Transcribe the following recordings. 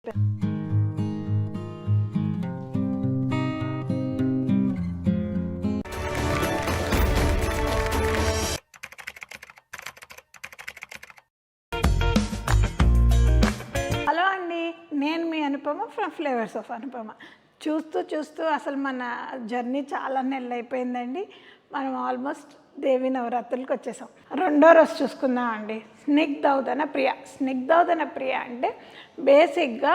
Hello అండి, నేను మీ Anupama from flavours of Anupama. చూస్తూ అసలు మన జర్నీ చాలా నెలలు అయిపోయిందండి. మనం ఆల్మోస్ట్ దేవి నవరాత్రులకు వచ్చేసాం. రెండో రోజు చూసుకుందాం అండి, స్నిగ్ధౌధన ప్రియ. స్నిగ్ధౌధన ప్రియ అంటే బేసిక్గా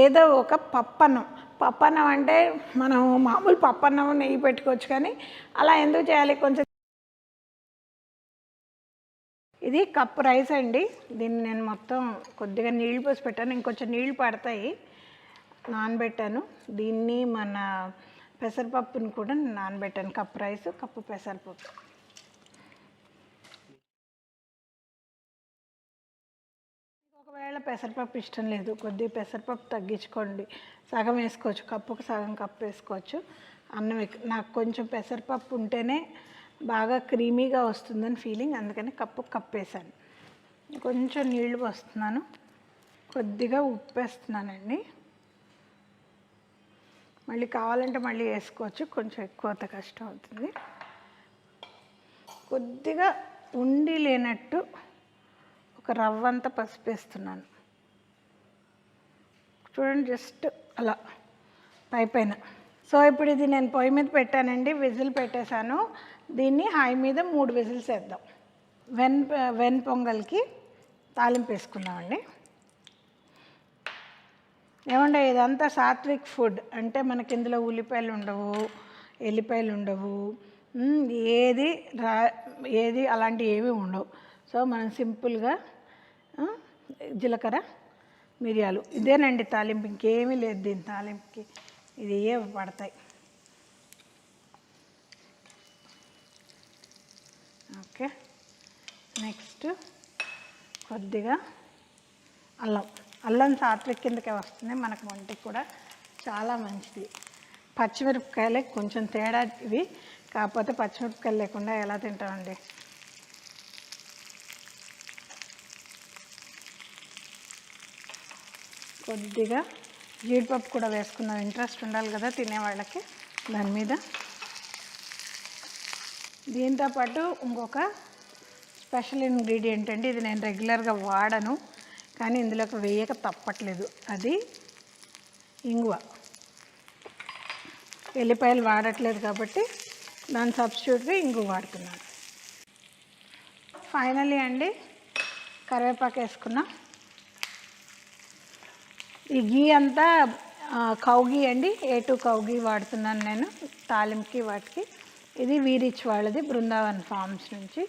ఏదో ఒక పప్పన్నం అంటే మనం మామూలు పప్పన్నం నెయ్యి పెట్టుకోవచ్చు, కానీ అలా ఎందుకు చేయాలి? కొంచెం ఇది కప్ రైస్ అండి. దీన్ని నేను మొత్తం కొద్దిగా నీళ్ళు పోసి పెట్టాను, ఇంకొంచెం నీళ్ళు పడతాయి, నానబెట్టాను. దీన్ని మన పెసరపప్పుని కూడా నానబెట్టాను. కప్ రైస్, కప్పు పెసరపప్పు. ఒకవేళ పెసరపప్పు ఇష్టం లేదు, కొద్దిగా పెసరపప్పు తగ్గించుకోండి, సగం వేసుకోవచ్చు, కప్పుకు సగం కప్పు వేసుకోవచ్చు. అన్నం నాకు కొంచెం పెసరపప్పు ఉంటేనే బాగా క్రీమీగా వస్తుందని ఫీలింగ్, అందుకని కప్పు వేసాను. కొంచెం నీళ్లు పోస్తున్నాను, కొద్దిగా ఉప్పు వేస్తున్నానండి. మళ్ళీ కావాలంటే మళ్ళీ వేసుకోవచ్చు, కొంచెం ఎక్కువ కష్టం అవుతుంది. కొద్దిగా ఉండి లేనట్టు ఒక రవ్వంతా పసుపు వేస్తున్నాను. చూడండి, జస్ట్ అలా పైన. సో ఇప్పుడు ఇది నేను పొయ్యి మీద పెట్టానండి, విజిల్ పెట్టేశాను. దీన్ని హై మీద 3 విజిల్స్ వేద్దాం. వెన్పొంగల్కి తాలింపు వేసుకుందామండి. ఏమంటే ఇదంతా సాత్విక్ ఫుడ్ అంటే మనకి ఇందులో ఉల్లిపాయలు ఉండవు, ఎల్లిపాయలు ఉండవు, ఏది అలాంటివి ఏమీ ఉండవు. సో మనం సింపుల్గా జీలకర్ర, మిరియాలు, ఇదేనండి తాలింపు, ఇంకేమీ లేదు దీని తాలింపుకి. ఇది ఏ పడతాయి. ఓకే, నెక్స్ట్ కొద్దిగా అల్లం సాత్విక్ కిందకే వస్తుంది, మనకు ఒంటికి కూడా చాలా మంచిది. పచ్చిమిరపకాయలే కొంచెం తేడా ఇవి, కాకపోతే పచ్చిమిరపకాయలు లేకుండా ఎలా తింటామండి. కొద్దిగా జీడిపప్పు కూడా వేసుకున్నాం, ఇంట్రెస్ట్ ఉండాలి కదా తినేవాళ్ళకి దాని మీద. దీంతోపాటు ఇంకొక స్పెషల్ ఇంగ్రీడియంట్ అండి, ఇది నేను రెగ్యులర్గా వాడను కానీ ఇందులోకి వేయక తప్పట్లేదు, అది ఇంగువ. ఎల్లిపాయలు వాడట్లేదు కాబట్టి దాని సబ్స్టిట్యూట్గా ఇంగువ వాడుతున్నాను. ఫైనలీ అండి కరివేపాకు వేసుకున్నాం. ఈ గీ అంతా కౌ గీ అండి, A2 కౌ గీ వాడుతున్నాను నేను తాలింపుకి వాటికి. ఇది వీరిచ్ వాళ్ళది, బృందావన్ ఫార్మ్స్ నుంచి.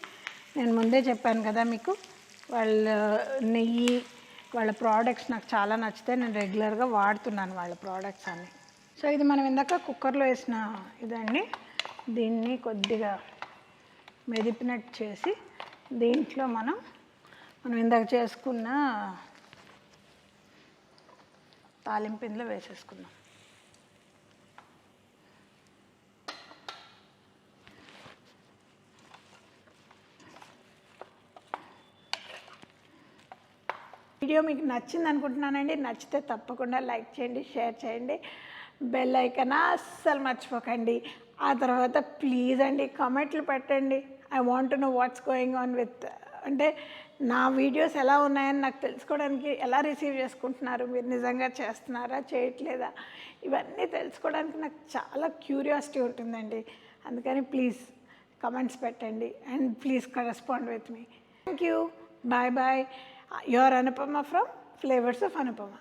నేను ముందే చెప్పాను కదా మీకు, వాళ్ళ నెయ్యి, వాళ్ళ ప్రోడక్ట్స్ నాకు చాలా నచ్చితే నేను రెగ్యులర్గా వాడుతున్నాను వాళ్ళ ప్రోడక్ట్స్ అన్నీ. సో ఇది మనం ఇందాక కుక్కర్లో వేసిన ఇదండి, దీన్ని కొద్దిగా మెదిపినట్టు చేసి దీంట్లో మనం ఇందాక చేసుకున్న తాలింపు ఇందులో వేసేసుకుందాం. వీడియో మీకు నచ్చింది అనుకుంటున్నానండి. నచ్చితే తప్పకుండా లైక్ చేయండి, షేర్ చేయండి, బెల్ ఐకాన్ అస్సలు మర్చిపోకండి. ఆ తర్వాత ప్లీజ్ అండి కామెంట్లు పెట్టండి. I want to know what's going on with, అంటే నా వీడియోస్ ఎలా ఉన్నాయని నాకు తెలుసుకోవడానికి, ఎలా రిసీవ్ చేసుకుంటున్నారు, మీరు నిజంగా చేస్తున్నారా చేయట్లేదా, ఇవన్నీ తెలుసుకోవడానికి నాకు చాలా క్యూరియాసిటీ ఉంటుందండి. అందుకని ప్లీజ్ కమెంట్స్ పెట్టండి and please correspond with me. Thank you, bye bye. Your Anupama from Flavours of Anupama.